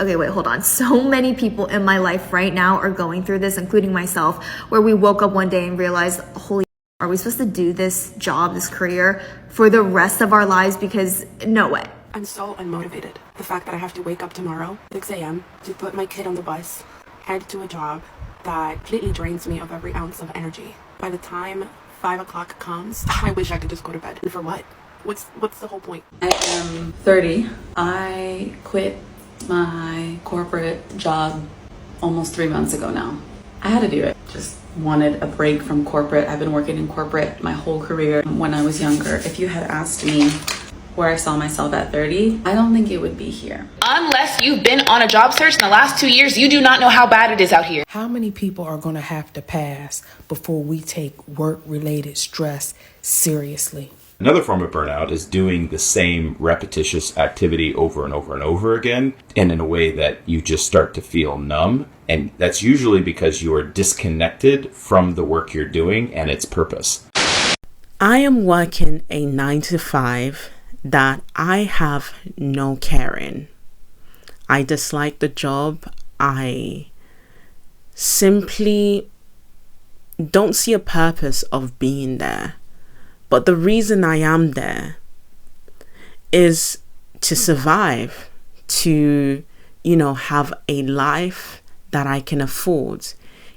Okay, wait, hold on. So many people in my life right now are going through this, including myself, where we woke up one day and realized, holy, are we supposed to do this job, this career for the rest of our lives? Because no way. I'm so unmotivated. The fact that I have to wake up tomorrow, 6 a.m., to put my kid on the bus, head to a job that completely drains me of every ounce of energy. By the time 5 o'clock comes, I wish I could just go to bed. And for what? What's the whole point? I am 30. I quit my corporate job almost 3 months ago now. I had to do it. Just wanted a break from corporate. I've been working in corporate my whole career. When I was younger, if you had asked me where I saw myself at 30, I don't think it would be here. Unless you've been on a job search in the last 2 years, you do not know how bad it is out here. How many people are going to have to pass before we take work-related stress seriously? Another form of burnout is doing the same repetitious activity over and over and over again, and in a way that you just start to feel numb. And that's usually because you are disconnected from the work you're doing and its purpose. I am working a 9-to-5 that I have no care in. I dislike the job. I simply don't see a purpose of being there. But the reason I am there is to survive, to, have a life that I can afford.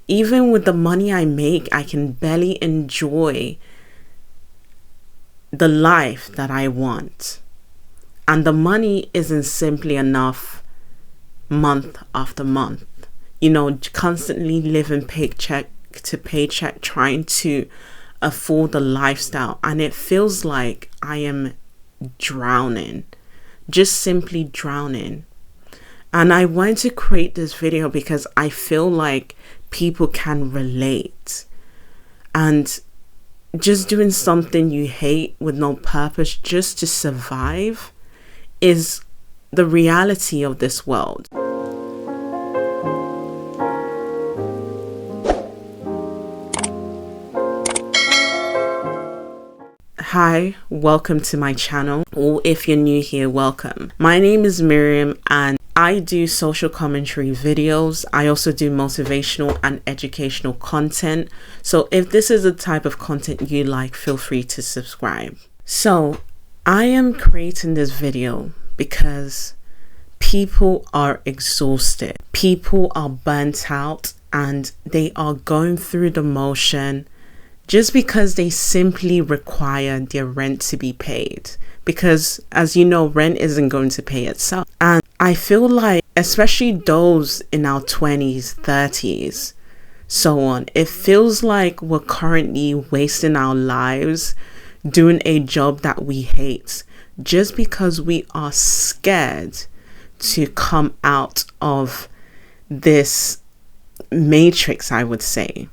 Even with the money I make, I can barely enjoy the life that I want. And the money isn't simply enough month after month. Constantly living paycheck to paycheck, trying to afford the lifestyle, and it feels like I am drowning, just simply drowning. And I want to create this video because I feel like people can relate, and just doing something you hate with no purpose just to survive is the reality of this world. Hi, welcome to my channel, or if you're new here, welcome. My name is Miriam and I do social commentary videos. I also do motivational and educational content. So if this is the type of content you like, feel free to subscribe. So I am creating this video because people are exhausted. People are burnt out and they are going through the motion just because they simply require their rent to be paid. Because as you know, rent isn't going to pay itself. And I feel like, especially those in our 20s, 30s, so on, it feels like we're currently wasting our lives doing a job that we hate just because we are scared to come out of this matrix, I would say.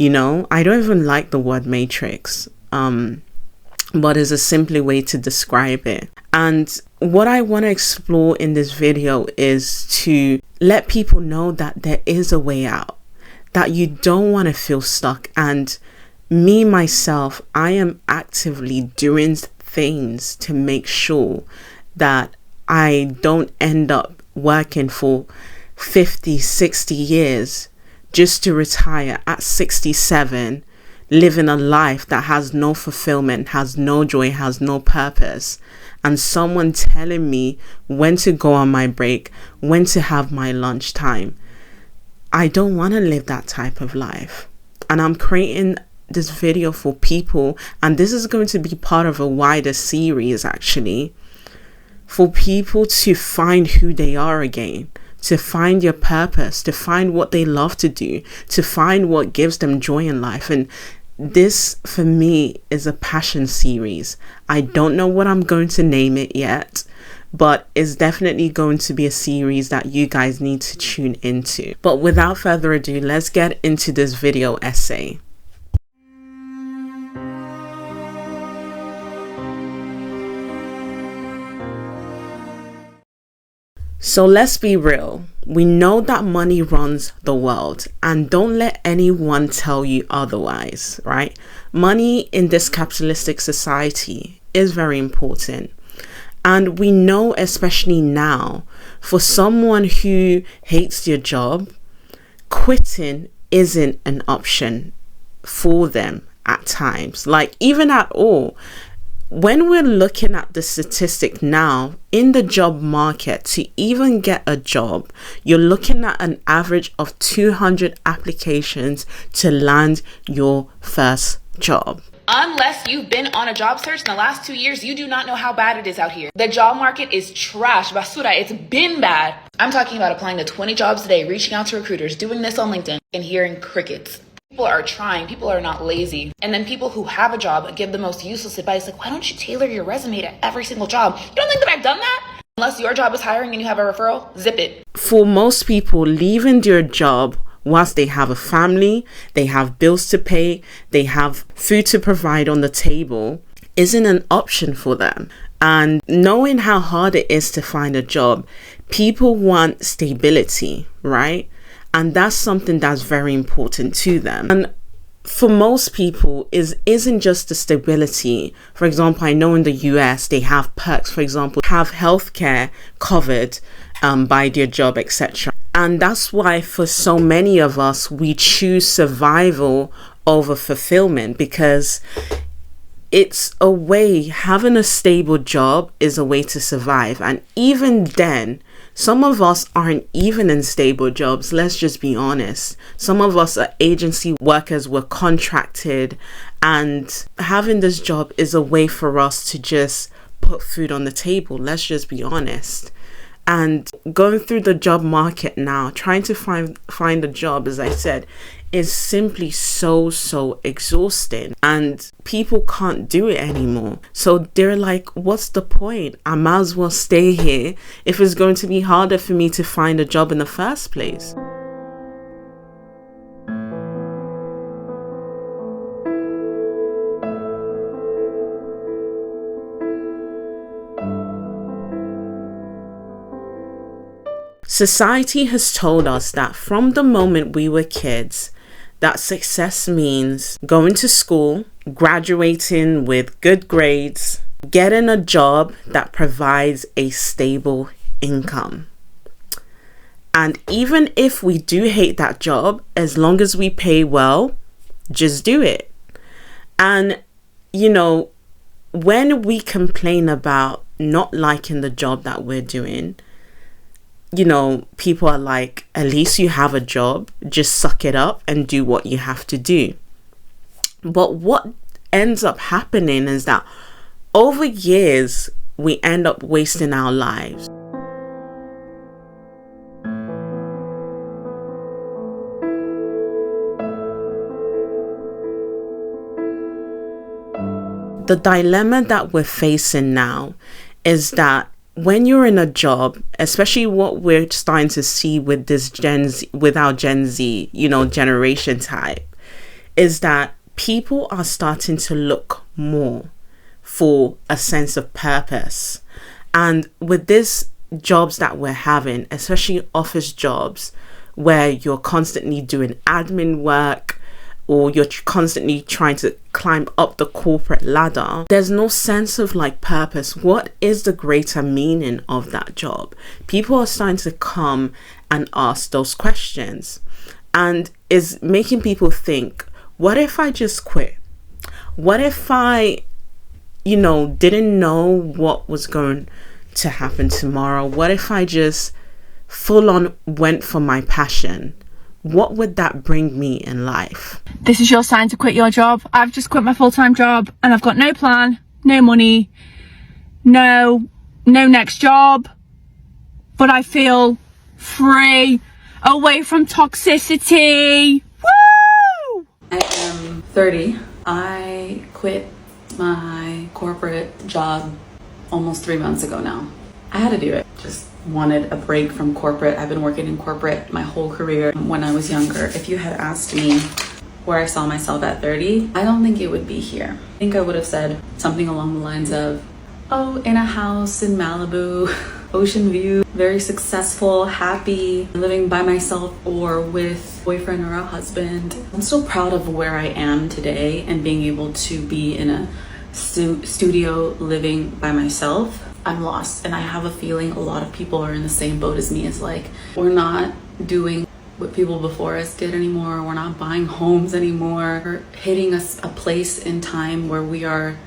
I don't even like the word matrix, but it's a simpler way to describe it. And what I want to explore in this video is to let people know that there is a way out, that you don't want to feel stuck. And me, myself, I am actively doing things to make sure that I don't end up working for 50, 60 years just to retire at 67, living a life that has no fulfillment, has no joy, has no purpose, and someone telling me when to go on my break, when to have my lunch time. I don't want to live that type of life. And I'm creating this video for people, and this is going to be part of a wider series actually, for people to find who they are again, to find your purpose, to find what they love to do, to find what gives them joy in life. And this, for me, is a passion series. I don't know what I'm going to name it yet, but it's definitely going to be a series that you guys need to tune into. But without further ado, let's get into this video essay. So let's be real. We know that money runs the world, and don't let anyone tell you otherwise, right? Money in this capitalistic society is very important. And we know, especially now, for someone who hates their job, quitting isn't an option for them at times, like even at all. When we're looking at the statistic now in the job market, to even get a job, you're looking at an average of 200 applications to land your first job. Unless you've been on a job search in the last 2 years, you do not know how bad it is out here. The job market is trash, basura. It's been bad. I'm talking about applying to 20 jobs a day, reaching out to recruiters, doing this on LinkedIn, and hearing crickets. People are trying, people are not lazy. And then people who have a job give the most useless advice, like, why don't you tailor your resume to every single job? You don't think that I've done that? Unless your job is hiring and you have a referral, zip it. For most people, leaving their job whilst they have a family, they have bills to pay, they have food to provide on the table, isn't an option for them. And knowing how hard it is to find a job, people want stability, right? And that's something that's very important to them. And for most people, isn't just the stability. For example, I know in the US, they have perks, for example, have healthcare covered by their job, etc. And that's why for so many of us, we choose survival over fulfillment, because it's a way, having a stable job is a way to survive. And even then, some of us aren't even in stable jobs. Let's just be honest. Some of us are agency workers, we're contracted, and having this job is a way for us to just put food on the table. Let's just be honest. And going through the job market now, trying to find a job, as I said, is simply so exhausting, and people can't do it anymore. So they're like, what's the point? I might as well stay here if it's going to be harder for me to find a job in the first place. Society has told us that from the moment we were kids, that success means going to school, graduating with good grades, getting a job that provides a stable income. And even if we do hate that job, as long as we pay well, just do it. And, you know, when we complain about not liking the job that we're doing, you know, people are like, at least you have a job, just suck it up and do what you have to do. But what ends up happening is that over years, we end up wasting our lives. The dilemma that we're facing now is that when you're in a job, especially what we're starting to see with this our Gen Z, you know, generation type, is that people are starting to look more for a sense of purpose. And with these jobs that we're having, especially office jobs, where you're constantly doing admin work, or you're constantly trying to climb up the corporate ladder, there's no sense of like purpose. What is the greater meaning of that job? People are starting to come and ask those questions, and is making people think, what if I just quit? What if I, you know, didn't know what was going to happen tomorrow? What if I just full on went for my passion? What would that bring me in life? This is your sign to quit your job. I've just quit my full-time job and I've got no plan, no money, no next job, but I feel free, away from toxicity. Woo! I am 30. I quit my corporate job almost 3 months ago now. I had to do it. Just wanted a break from corporate. I've been working in corporate my whole career. When I was younger, if you had asked me where I saw myself at 30, I don't think it would be here. I think I would have said something along the lines of, oh, in a house in Malibu, ocean view, very successful, happy, living by myself or with a boyfriend or a husband. I'm so proud of where I am today and being able to be in a studio living by myself. I'm lost. And I have a feeling a lot of people are in the same boat as me. It's like, we're not doing what people before us did anymore. We're not buying homes anymore. We're hitting a place in time where we are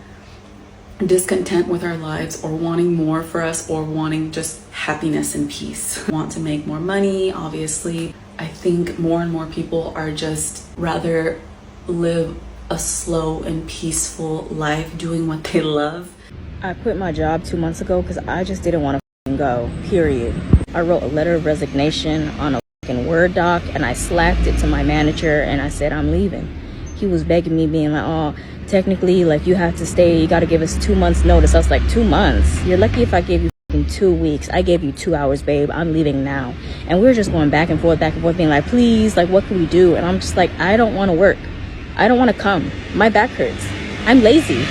discontent with our lives, or wanting more for us, or wanting just happiness and peace. Want to make more money, obviously. I think more and more people are just rather live a slow and peaceful life doing what they love. I quit my job 2 months ago because I just didn't want to go, period. I wrote a letter of resignation on a Word doc and I slacked it to my manager and I said I'm leaving. He was begging me, being like, oh, technically, like, you have to stay, you got to give us 2 months notice. I was like, 2 months? You're lucky if I gave you 2 weeks. I gave you 2 hours, babe. I'm leaving now. And we were just going back and forth, being like, please, like, what can we do? And I'm just like, I don't want to work. I don't want to come. My back hurts. I'm lazy.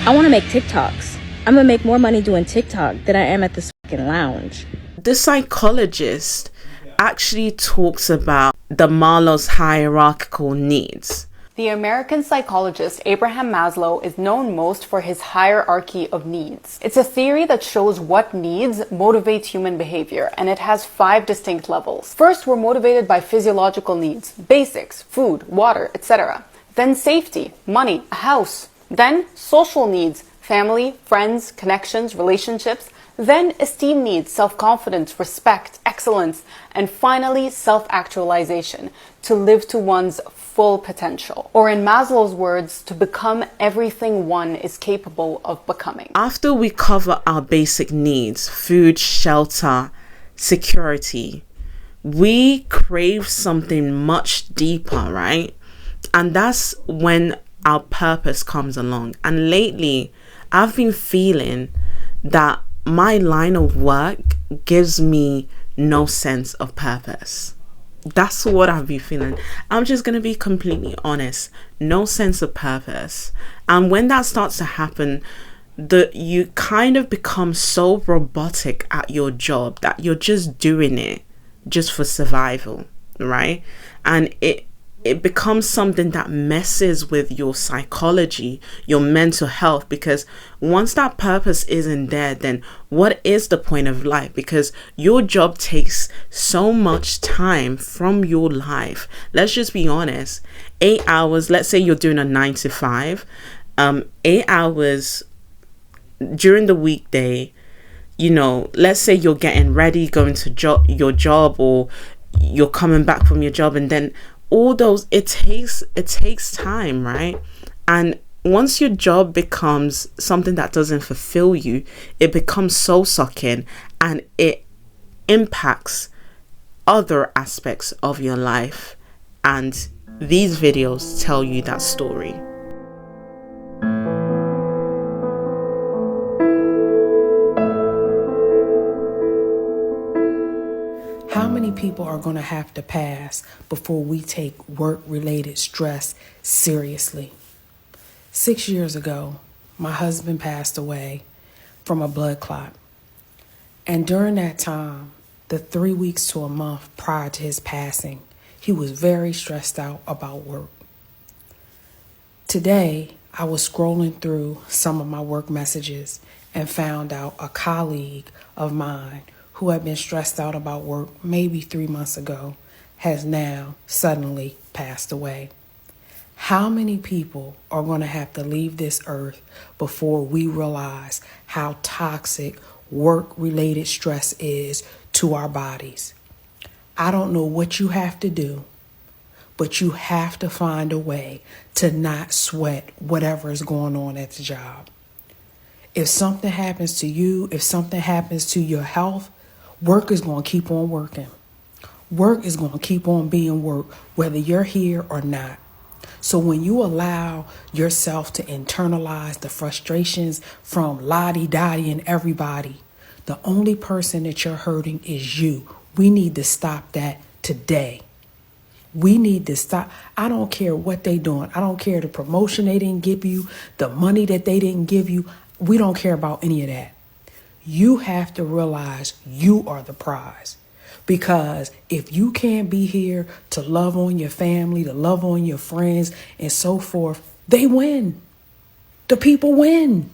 I want to make TikToks. I'm going to make more money doing TikTok than I am at this fucking lounge. The psychologist actually talks about the Maslow's hierarchical needs. The American psychologist Abraham Maslow is known most for his hierarchy of needs. It's a theory that shows what needs motivate human behavior, and it has 5 distinct levels. First, we're motivated by physiological needs, basics, food, water, etc. Then safety, money, a house. Then social needs, family, friends, connections, relationships. Then esteem needs, self-confidence, respect, excellence, and finally self-actualization, to live to one's full potential. Or in Maslow's words, to become everything one is capable of becoming. After we cover our basic needs, food, shelter, security, we crave something much deeper, right? And that's when our purpose comes along. And lately, I've been feeling that my line of work gives me no sense of purpose. That's what I've been feeling. I'm just going to be completely honest. No sense of purpose. And when that starts to happen, you kind of become so robotic at your job that you're just doing it just for survival, right? And it becomes something that messes with your psychology, your mental health, because once that purpose isn't there, then what is the point of life? Because your job takes so much time from your life. Let's just be honest. 8 hours, let's say you're doing a 9 to 5, 8 hours during the weekday, let's say you're getting ready, going to your job, or you're coming back from your job, and then all those, it takes time, right? And once your job becomes something that doesn't fulfill you, it becomes soul sucking, and it impacts other aspects of your life. And these videos tell you that story. How many people are going to have to pass before we take work-related stress seriously? 6 years ago, my husband passed away from a blood clot. And during that time, the 3 weeks to a month prior to his passing, he was very stressed out about work. Today, I was scrolling through some of my work messages and found out a colleague of mine who had been stressed out about work maybe 3 months ago has now suddenly passed away. How many people are going to have to leave this earth before we realize how toxic work-related stress is to our bodies? I don't know what you have to do, but you have to find a way to not sweat whatever is going on at the job. If something happens to you, if something happens to your health, work is going to keep on working. Work is going to keep on being work, whether you're here or not. So when you allow yourself to internalize the frustrations from lottie-dottie and everybody, the only person that you're hurting is you. We need to stop that today. We need to stop. I don't care what they doing. I don't care the promotion they didn't give you, the money that they didn't give you. We don't care about any of that. You have to realize you are the prize. Because if you can't be here to love on your family, to love on your friends, and so forth, they win. The people win.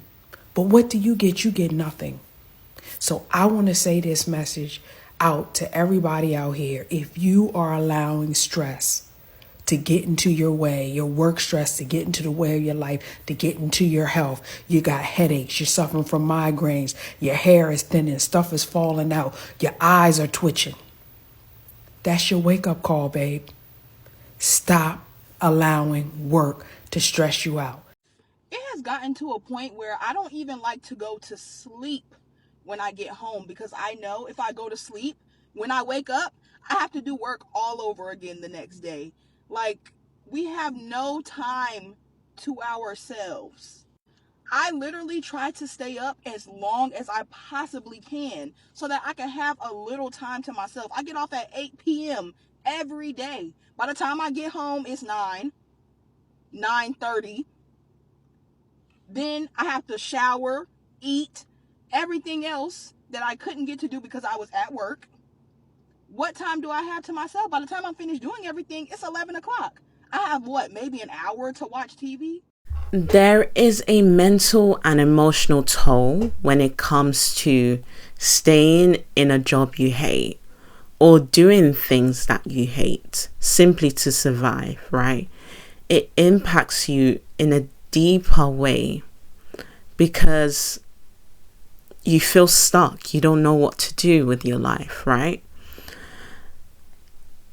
But what do you get? You get nothing. So I want to say this message out to everybody out here. If you are allowing stress to get into your way, your work stress to get into the way of your life, to get into your health, you got headaches, you're suffering from migraines, your hair is thinning, stuff is falling out, your eyes are twitching. That's your wake-up call, babe. Stop allowing work to stress you out. It has gotten to a point where I don't even like to go to sleep when I get home, because I know if I go to sleep, when I wake up, I have to do work all over again the next day. Like, we have no time to ourselves. I literally try to stay up as long as I possibly can so that I can have a little time to myself. I get off at 8 p.m. every day. By the time I get home, it's 9:30. Then I have to shower, eat, everything else that I couldn't get to do because I was at work. What time do I have to myself? By the time I'm finished doing everything, it's 11 o'clock. I have maybe an hour to watch TV? There is a mental and emotional toll when it comes to staying in a job you hate or doing things that you hate simply to survive, right? It impacts you in a deeper way because you feel stuck. You don't know what to do with your life, right?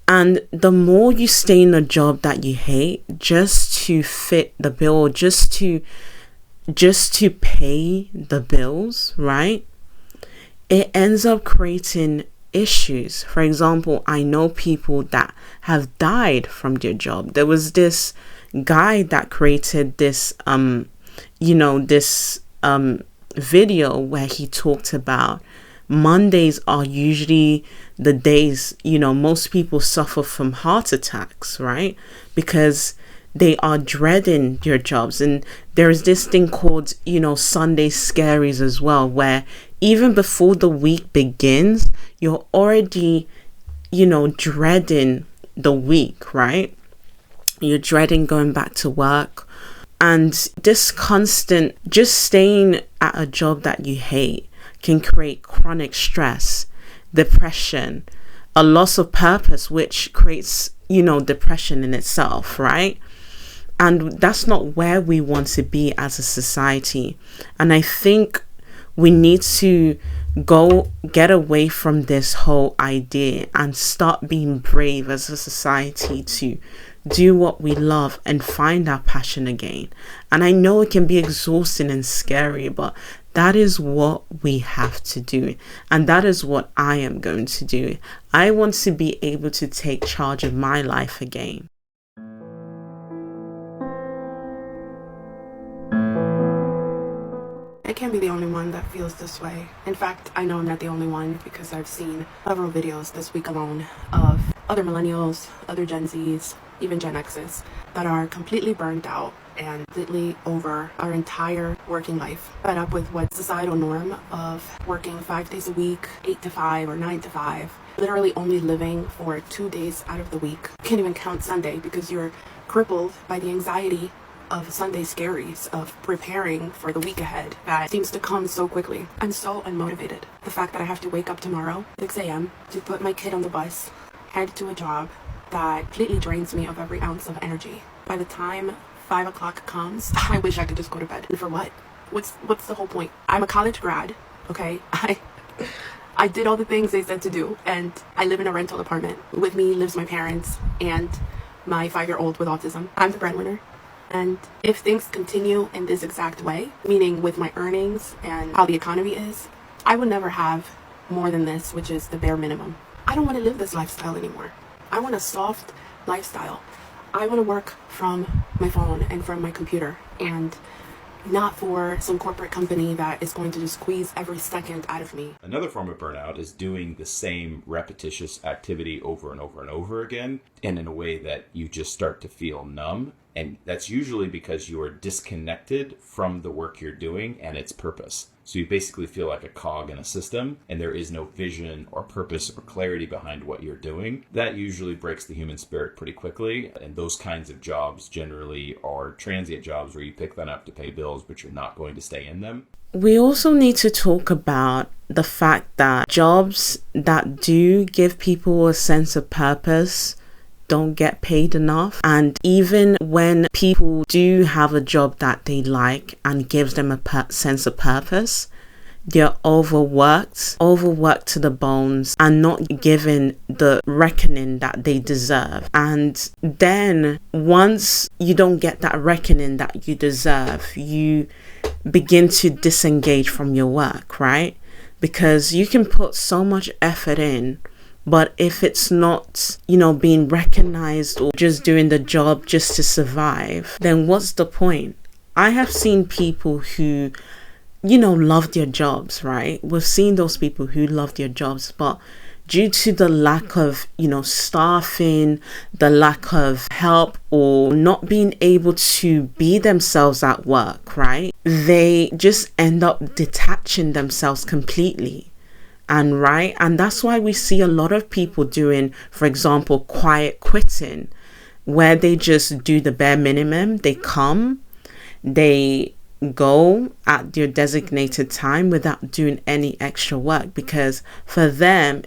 And the more you stay in a job that you hate just to fit the bill, just to pay the bills, right? It ends up creating issues. For example, I know people that have died from their job. There was this guy that created this video where he talked about Mondays are usually the days, most people suffer from heart attacks, right? Because they are dreading their jobs. And there is this thing called, Sunday Scaries as well, where even before the week begins, you're already, dreading the week, right? You're dreading going back to work. And this constant, just staying at a job that you hate can create chronic stress, depression, a loss of purpose, which creates, depression in itself, right? And that's not where we want to be as a society. And I think we need to get away from this whole idea and start being brave as a society to do what we love and find our passion again. And I know it can be exhausting and scary, but that is what we have to do. And that is what I am going to do. I want to be able to take charge of my life again. I can't be the only one that feels this way. In fact, I know I'm not the only one because I've seen several videos this week alone of other millennials, other Gen Zs, even Gen Xs that are completely burnt out and completely over our entire working life, fed up with what societal norm of working 5 days a week, 8 to 5 or 9 to 5, literally only living for 2 days out of the week. Can't even count Sunday because you're crippled by the anxiety of Sunday scaries, of preparing for the week ahead that seems to come so quickly. I'm so unmotivated. The fact that I have to wake up tomorrow, 6 a.m., to put my kid on the bus, head to a job that completely drains me of every ounce of energy. By the time 5 o'clock comes, I wish I could just go to bed. And for what? What's the whole point? I'm a college grad, okay? I did all the things they said to do, and I live in a rental apartment. With me lives my parents and my 5-year-old with autism. I'm the breadwinner. And if things continue in this exact way, meaning with my earnings and how the economy is, I will never have more than this, which is the bare minimum. I don't want to live this lifestyle anymore. I want a soft lifestyle. I want to work from my phone and from my computer and not for some corporate company that is going to just squeeze every second out of me. Another form of burnout is doing the same repetitious activity over and over and over again, and in a way that you just start to feel numb, And that's usually because you are disconnected from the work you're doing and its purpose. So you basically feel like a cog in a system, and there is no vision or purpose or clarity behind what you're doing. That usually breaks the human spirit pretty quickly. And those kinds of jobs generally are transient jobs where you pick them up to pay bills, but you're not going to stay in them. We also need to talk about the fact that jobs that do give people a sense of purpose don't get paid enough. And even when people do have a job that they like and gives them a sense of purpose, they're overworked to the bones and not given the reckoning that they deserve. And then once you don't get that reckoning that you deserve, you begin to disengage from your work, right? Because you can put so much effort in, but if it's not, being recognized or just doing the job just to survive, then what's the point? I have seen people who, love their jobs, right? We've seen those people who love their jobs, but due to the lack of, staffing, the lack of help, or not being able to be themselves at work, right? They just end up detaching themselves completely. And that's why we see a lot of people doing, for example, quiet quitting, where they just do the bare minimum. They come, they go at their designated time without doing any extra work, because for them,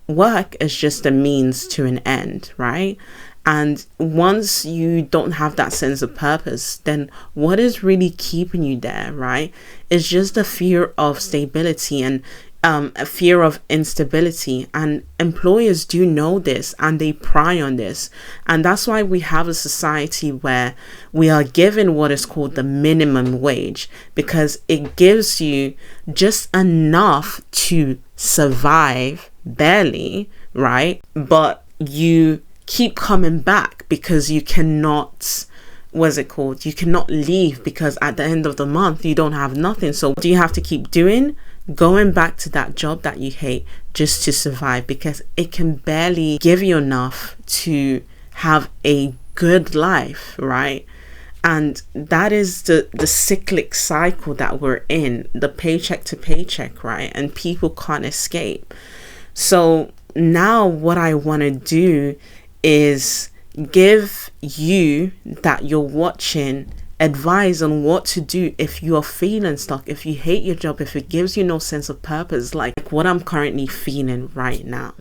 work is just a means to an end, right? And once you don't have that sense of purpose, then what is really keeping you there, right? It's just a fear of stability and a fear of instability. And employers do know this and they pry on this. And that's why we have a society where we are given what is called the minimum wage, because it gives you just enough to survive, barely, right? But you keep coming back because you cannot, you cannot leave, because at the end of the month you don't have nothing. So what do you have to keep doing? Going back to that job that you hate just to survive, because it can barely give you enough to have a good life, right? And that is the cyclic cycle that we're in, the paycheck to paycheck, right? And people can't escape. So now what I want to do is give you that you're watching advice on what to do if you are feeling stuck, if you hate your job, if it gives you no sense of purpose, like what I'm currently feeling right now.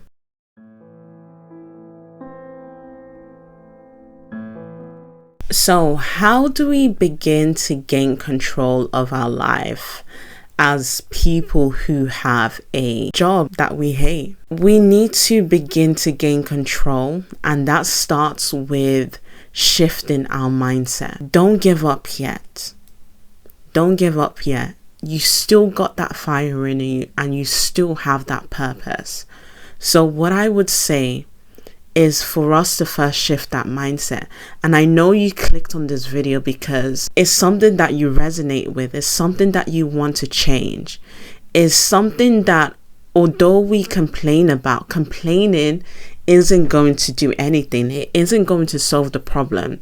So how do we begin to gain control of our life as people who have a job that we hate? We need to begin to gain control, and that starts with shifting our mindset. Don't give up yet. Don't give up yet. You still got that fire in you and you still have that purpose. So what I would say is for us to first shift that mindset. And I know you clicked on this video because it's something that you resonate with. It's something that you want to change. It's something that, although we complain about, complaining isn't going to do anything. It isn't going to solve the problem.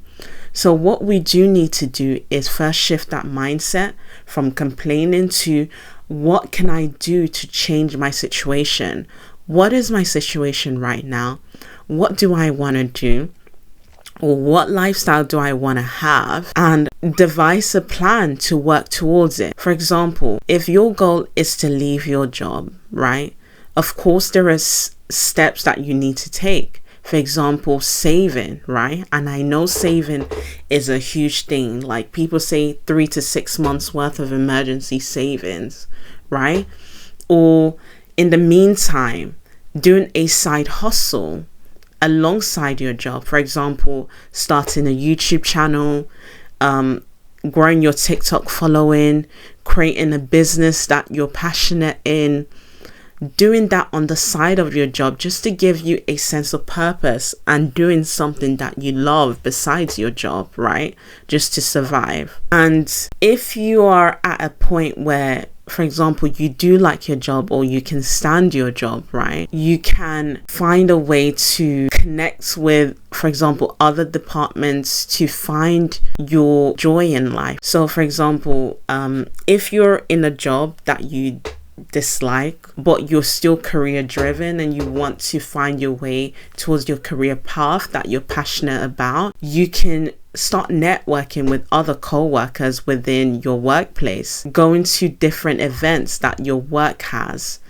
So what we do need to do is first shift that mindset from complaining to, what can I do to change my situation? What is my situation right now? What do I want to do? Or what lifestyle do I want to have? And devise a plan to work towards it. For example, if your goal is to leave your job, right? Of course, there are steps that you need to take. For example, saving, right? And I know saving is a huge thing. Like people say 3 to 6 months worth of emergency savings, right? Or in the meantime, doing a side hustle alongside your job. For example, starting a YouTube channel, growing your TikTok following, creating a business that you're passionate in, doing that on the side of your job just to give you a sense of purpose, and doing something that you love besides your job, right? Just to survive. And if you are at a point where, for example, you do like your job or you can stand your job, right? You can find a way to connect with, for example, other departments to find your joy in life. So for example, if you're in a job that you dislike but you're still career driven and you want to find your way towards your career path that you're passionate about, you can start networking with other co-workers within your workplace, going to different events that your work has.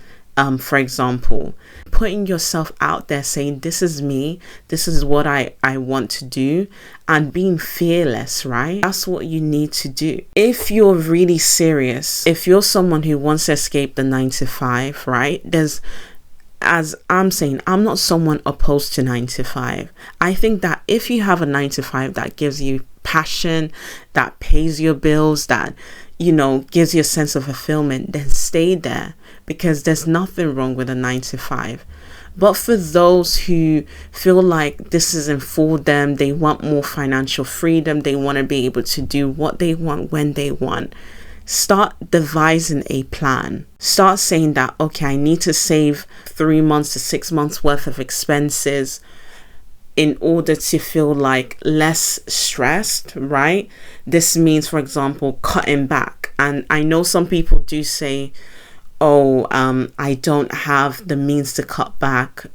For example, putting yourself out there, saying, this is me, this is what I want to do, and being fearless, right? That's what you need to do. If you're really serious, if you're someone who wants to escape the 9 to 5, right? As I'm saying, I'm not someone opposed to 9 to 5. I think that if you have a 9 to 5 that gives you passion, that pays your bills, that, gives you a sense of fulfillment, then stay there, because there's nothing wrong with a 9 to 5. But for those who feel like this isn't for them, they want more financial freedom, they want to be able to do what they want when they want, start devising a plan. Start saying that, okay, I need to save 3 months to 6 months worth of expenses in order to feel like less stressed, right? This means, for example, cutting back. And I know some people do say, I don't have the means to cut back,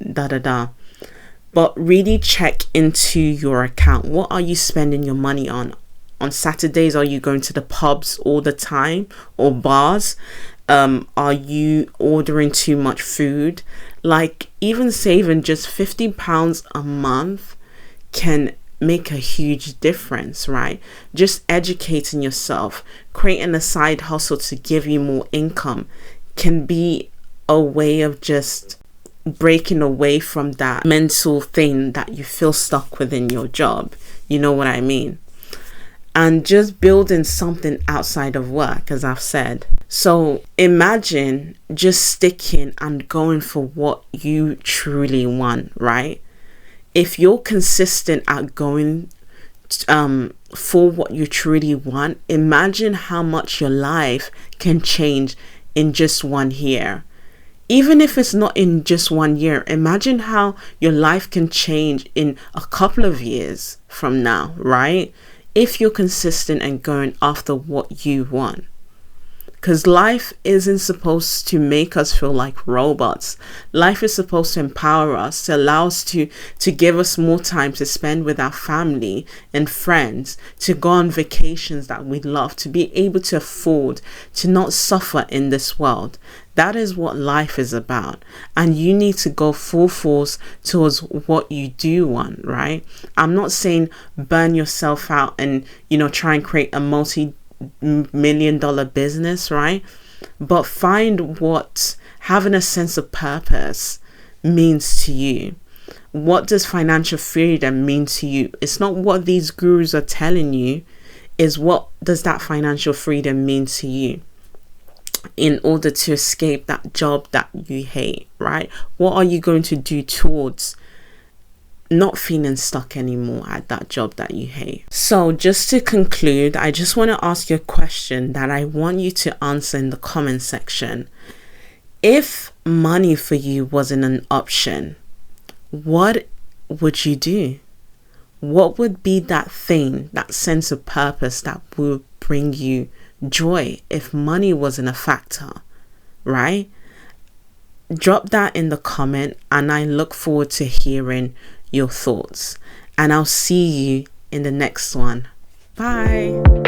But really check into your account. What are you spending your money on? On Saturdays, are you going to the pubs all the time or bars? Are you ordering too much food? Like, even saving just £50 a month can make a huge difference, right? Just educating yourself, creating a side hustle to give you more income can be a way of just breaking away from that mental thing that you feel stuck within your job. You know what I mean? And just building something outside of work, as I've said. So imagine just sticking and going for what you truly want, right? If you're consistent at going for what you truly want, imagine how much your life can change in just 1 year. Even if it's not in just 1 year, imagine how your life can change in a couple of years from now, right? If you're consistent and going after what you want. Because life isn't supposed to make us feel like robots. Life is supposed to empower us, to allow us to give us more time to spend with our family and friends, to go on vacations that we love, to be able to afford, to not suffer in this world. That is what life is about. And you need to go full force towards what you do want, right? I'm not saying burn yourself out and, try and create a multi-million-dollar business, right? But find what having a sense of purpose means to you. What does financial freedom mean to you? It's not what these gurus are telling you, is what does that financial freedom mean to you in order to escape that job that you hate, right? What are you going to do towards not feeling stuck anymore at that job that you hate? So just to conclude, I just want to ask you a question that I want you to answer in the comment section. If money for you wasn't an option, what would you do? What would be that thing, that sense of purpose that would bring you joy if money wasn't a factor, right? Drop that in the comment and I look forward to hearing your thoughts. And I'll see you in the next one. Bye.